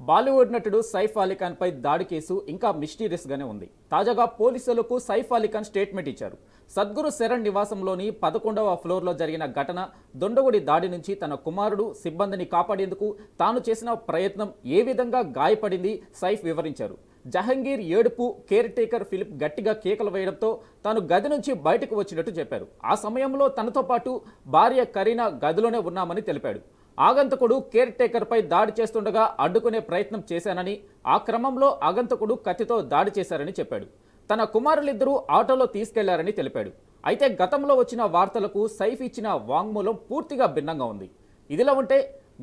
బాలీవుడ్ నటుడు సైఫ్ అలీఖాన్ పై దాడి కేసు ఇంకా మిస్టీరియస్ గానే ఉంది. తాజాగా పోలీసులకు సైఫ్ అలీఖాన్ స్టేట్మెంట్ ఇచ్చారు. సద్గురు శరణ్ నివాసంలోని 11వ ఫ్లోర్లో జరిగిన ఘటన, దొండగుడి దాడి నుంచి తన కుమారుడు సిబ్బందిని కాపాడేందుకు తాను చేసిన ప్రయత్నం ఏ విధంగా గాయపడింది సైఫ్ వివరించారు. జహంగీర్ ఏడుపు, కేర్ టేకర్ ఫిలిప్ గట్టిగా కేకలు వేయడంతో తాను గది నుంచి బయటకు వచ్చినట్టు చెప్పారు. ఆ సమయంలో తనతో పాటు భార్య కరీనా గదిలోనే ఉన్నామని తెలిపాడు. ఆగంతకుడు కేర్ టేకర్ పై దాడి చేస్తుండగా అడ్డుకునే ప్రయత్నం చేశానని, ఆ క్రమంలో ఆగంతకుడు కత్తితో దాడి చేశారని చెప్పాడు. తన కుమారులిద్దరూ ఆటోలో తీసుకెళ్లారని తెలిపాడు. అయితే గతంలో వచ్చిన వార్తలకు సైఫ్ ఇచ్చిన వాంగ్మూలం పూర్తిగా భిన్నంగా ఉంది. ఇదిలా ఉంటే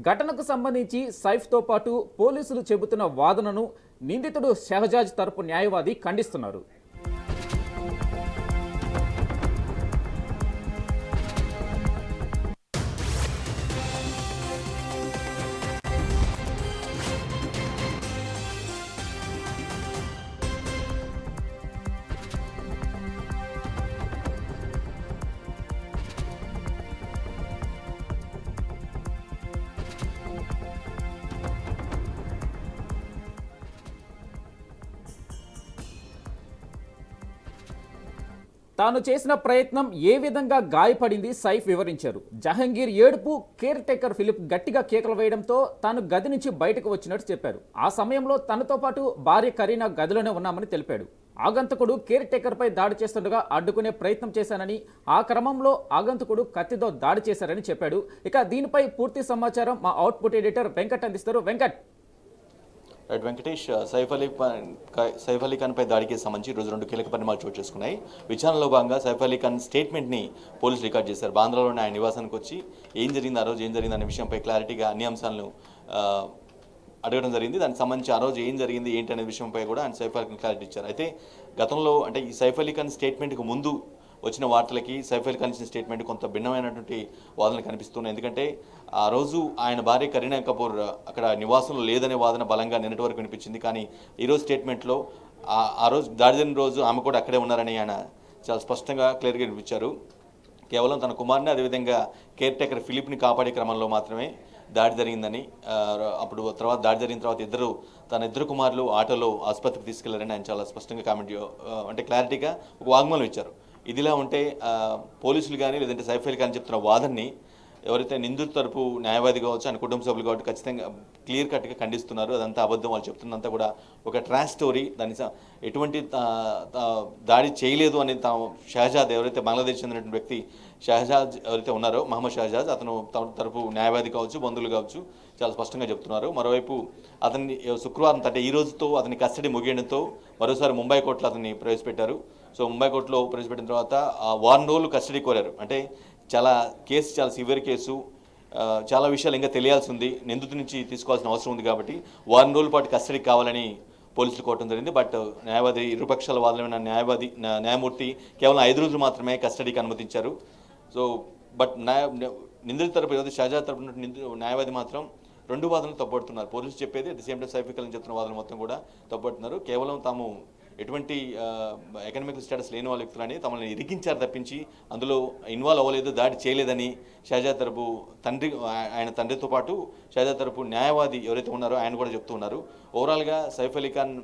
ఘటనకు సంబంధించి సైఫ్తో పాటు పోలీసులు చెబుతున్న వాదనను నిందితుడు షహజాజ్ తరపు న్యాయవాది ఖండిస్తున్నారు. తాను చేసిన ప్రయత్నం ఏ విధంగా గాయపడింది సైఫ్ వివరించారు. జహంగీర్ ఏడుపు, కేర్ టేకర్ ఫిలిప్ గట్టిగా కేకలు వేయడంతో తాను గది నుంచి బయటకు వచ్చినట్టు చెప్పారు. ఆ సమయంలో తనతో పాటు భార్య కరీనా గదిలోనే ఉన్నామని తెలిపాడు. ఆగంతకుడు కేర్ టేకర్ పై దాడి చేస్తుండగా అడ్డుకునే ప్రయత్నం చేశానని, ఆ క్రమంలో ఆగంతకుడు కత్తితో దాడి చేశారని చెప్పాడు. ఇక దీనిపై పూర్తి సమాచారం మా అవుట్పుట్ ఎడిటర్ వెంకట్ అందిస్తారు. వెంకట్. రైట్ వెంకటేష్, సైఫ్ అలీ ఖాన్ పై దాడికి సంబంధించి రోజు 2 కీలక పరిణామాలు చోటు చేసుకున్నాయి. విచారణలో భాగంగా సైఫ్ అలీ ఖాన్ స్టేట్మెంట్ని పోలీసులు రికార్డ్ చేశారు. బాంద్రాలోని ఆయన నివాసానికి వచ్చి ఏం జరిగింది, ఆ రోజు ఏం జరిగింది అనే విషయంపై క్లారిటీగా అన్ని అంశాలను అడగడం జరిగింది. దానికి సంబంధించి ఆ రోజు ఏం జరిగింది ఏంటి అనే విషయంపై కూడా ఆయన సైఫ్ అలీ ఖాన్ క్లారిటీ ఇచ్చారు. అయితే గతంలో అంటే ఈ సైఫ్ అలీ ఖాన్ స్టేట్మెంట్కి ముందు వచ్చిన వార్తలకి సైఫ్ అలీ ఖాన్ ఇచ్చిన స్టేట్మెంట్ కొంత భిన్నమైనటువంటి వాదనలు కనిపిస్తున్నాయి. ఎందుకంటే ఆ రోజు ఆయన భార్య కరీనా కపూర్ అక్కడ నివాసంలో లేదనే వాదన బలంగా నిన్నటి వరకు వినిపించింది. కానీ ఈరోజు స్టేట్మెంట్లో ఆ రోజు దాడి జరిగిన రోజు ఆమె కూడా అక్కడే ఉన్నారని ఆయన చాలా స్పష్టంగా క్లియర్గా వినిపించారు. కేవలం తన కుమార్ని, అదేవిధంగా కేర్ టేకర్ ఫిలిప్ని కాపాడే క్రమంలో మాత్రమే దాడి జరిగిందని, అప్పుడు తర్వాత దాడి జరిగిన తర్వాత తన ఇద్దరు కుమారులు ఆటోలో ఆసుపత్రికి తీసుకెళ్లారని ఆయన చాలా స్పష్టంగా కామెంట్ అంటే క్లారిటీగా ఒక వాగ్మూలం ఇచ్చారు. ఇదిలా ఉంటే పోలీసులు కానీ లేదంటే సైఫ్ అలీ ఖాన్ చెప్తున్న వాదనని ఎవరైతే నిందితు తరపు న్యాయవాది కావచ్చు, ఆయన కుటుంబ సభ్యులు కాబట్టి ఖచ్చితంగా క్లియర్ కట్గా ఖండిస్తున్నారు. అదంతా అబద్ధం, వాళ్ళు చెప్తున్నంతా కూడా ఒక ట్రాష్ స్టోరీ, దాని ఎటువంటి దాడి చేయలేదు అని షహజాద్, ఎవరైతే బంగ్లాదేశ్ చెందినటువంటి వ్యక్తి షహజాజ్ ఎవరైతే ఉన్నారో, మహమ్మద్ షహజాజ్, అతను తరపు న్యాయవాది కావచ్చు, బంధువులు కావచ్చు చాలా స్పష్టంగా చెప్తున్నారు. మరోవైపు అతన్ని శుక్రవారం అంటే ఈ రోజుతో అతని కస్టడీ ముగియడంతో మరోసారి ముంబై కోర్టులో అతన్ని ప్రవేశపెట్టారు. సో ముంబై కోర్టులో ప్రవేశపెట్టిన తర్వాత 1 రోజులు కస్టడీ కోరారు. అంటే కేసు చాలా సివియర్ కేసు, చాలా విషయాలు ఇంకా తెలియాల్సి ఉంది, నిందితు నుంచి తీసుకోవాల్సిన అవసరం ఉంది కాబట్టి 1 రోజుల పాటు కస్టడీ కావాలని పోలీసులు కోరడం జరిగింది. బట్ న్యాయవాది ఇరుపక్షాల వాదనమైన న్యాయమూర్తి కేవలం 5 రోజులు మాత్రమే కస్టడీకి అనుమతించారు. సో బట్ నిందితుల తరపు షహజాద్ తరపు న్యాయవాది మాత్రం 2 వాదనలు తప్పడుతున్నారు. పోలీసులు చెప్పేది at the same time Saif Ali Khan చెప్తున్న వాదనలు మొత్తం కూడా తప్పడుతున్నారు. కేవలం తాము ఎటువంటి ఎకనామిక్ స్టేటస్ లేని వాళ్ళ వ్యక్తులని తమని ఇరికించారు తప్పించి అందులో ఇన్వాల్వ్ అవ్వలేదు, దాడి చేయలేదని షహజాద్ తరపు ఆయన తండ్రితో పాటు షహజాద్ తరపు న్యాయవాది ఎవరైతే ఉన్నారో ఆయన కూడా చెప్తూ ఉన్నారు. ఓవరాల్గా సైఫ్ అలీ ఖాన్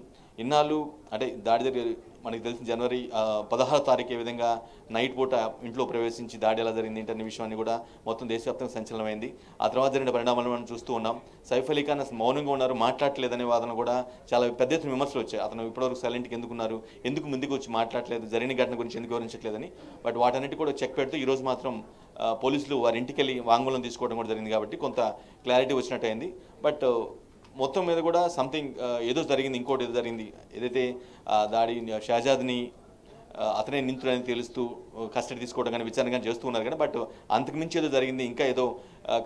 ఇన్నాళ్ళు అంటే దాడి జరిగి మనకి తెలిసిన జనవరి 16వ తారీఖు ఏ విధంగా నైట్ పూట ఇంట్లో ప్రవేశించి దాడి ఎలా జరిగింది ఏంటనే విషయాన్ని కూడా మొత్తం దేశవ్యాప్తంగా సంచలనమైంది. ఆ తర్వాత జరిగిన పరిణామాలను మనం చూస్తూ ఉన్నాం. సైఫ్ అలీ ఖాన్ అసలు మౌనంగా ఉన్నారు, మాట్లాడలేదనే వాదన కూడా చాలా పెద్ద ఎత్తున విమర్శలు వచ్చాయి. అతను ఇప్పటివరకు సైలెంట్కి ఎందుకున్నారు, ఎందుకు ముందుకు వచ్చి మాట్లాడలేదు, జరిగిన ఘటన గురించి ఎందుకు వివరించట్లేదని. బట్ వాటన్నిటి కూడా చెక్ పెడుతూ ఈరోజు మాత్రం పోలీసులు వారి ఇంటికి వెళ్ళి వాంగ్మూలం తీసుకోవడం కూడా జరిగింది. కాబట్టి కొంత క్లారిటీ వచ్చినట్టు అయింది. బట్ మొత్తం మీద కూడా సంథింగ్ ఏదో జరిగింది, ఇంకోటి ఏదో జరిగింది. ఏదైతే దాడి షహజాద్ని అతనే నిందితుడని తెలుస్తూ కస్టడీ తీసుకోవడం కానీ విచారణ కానీ చేస్తూ ఉన్నారు కానీ బట్ అంతకుమించి ఏదో జరిగింది, ఇంకా ఏదో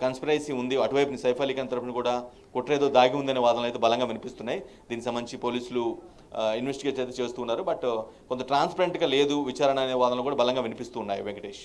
కన్స్పిరసీ ఉంది, అటువైపు సైఫ్ అలీ ఖాన్ తరఫున కూడా కుట్ర ఏదో దాగి ఉందనే వాదనలు అయితే బలంగా వినిపిస్తున్నాయి. దీనికి సంబంధించి పోలీసులు ఇన్వెస్టిగేట్ అయితే చేస్తూ ఉన్నారు. బట్ కొంత ట్రాన్స్పరెంట్గా లేదు విచారణ అనే వాదనలు కూడా బలంగా వినిపిస్తూ ఉన్నాయి. వెంకటేష్.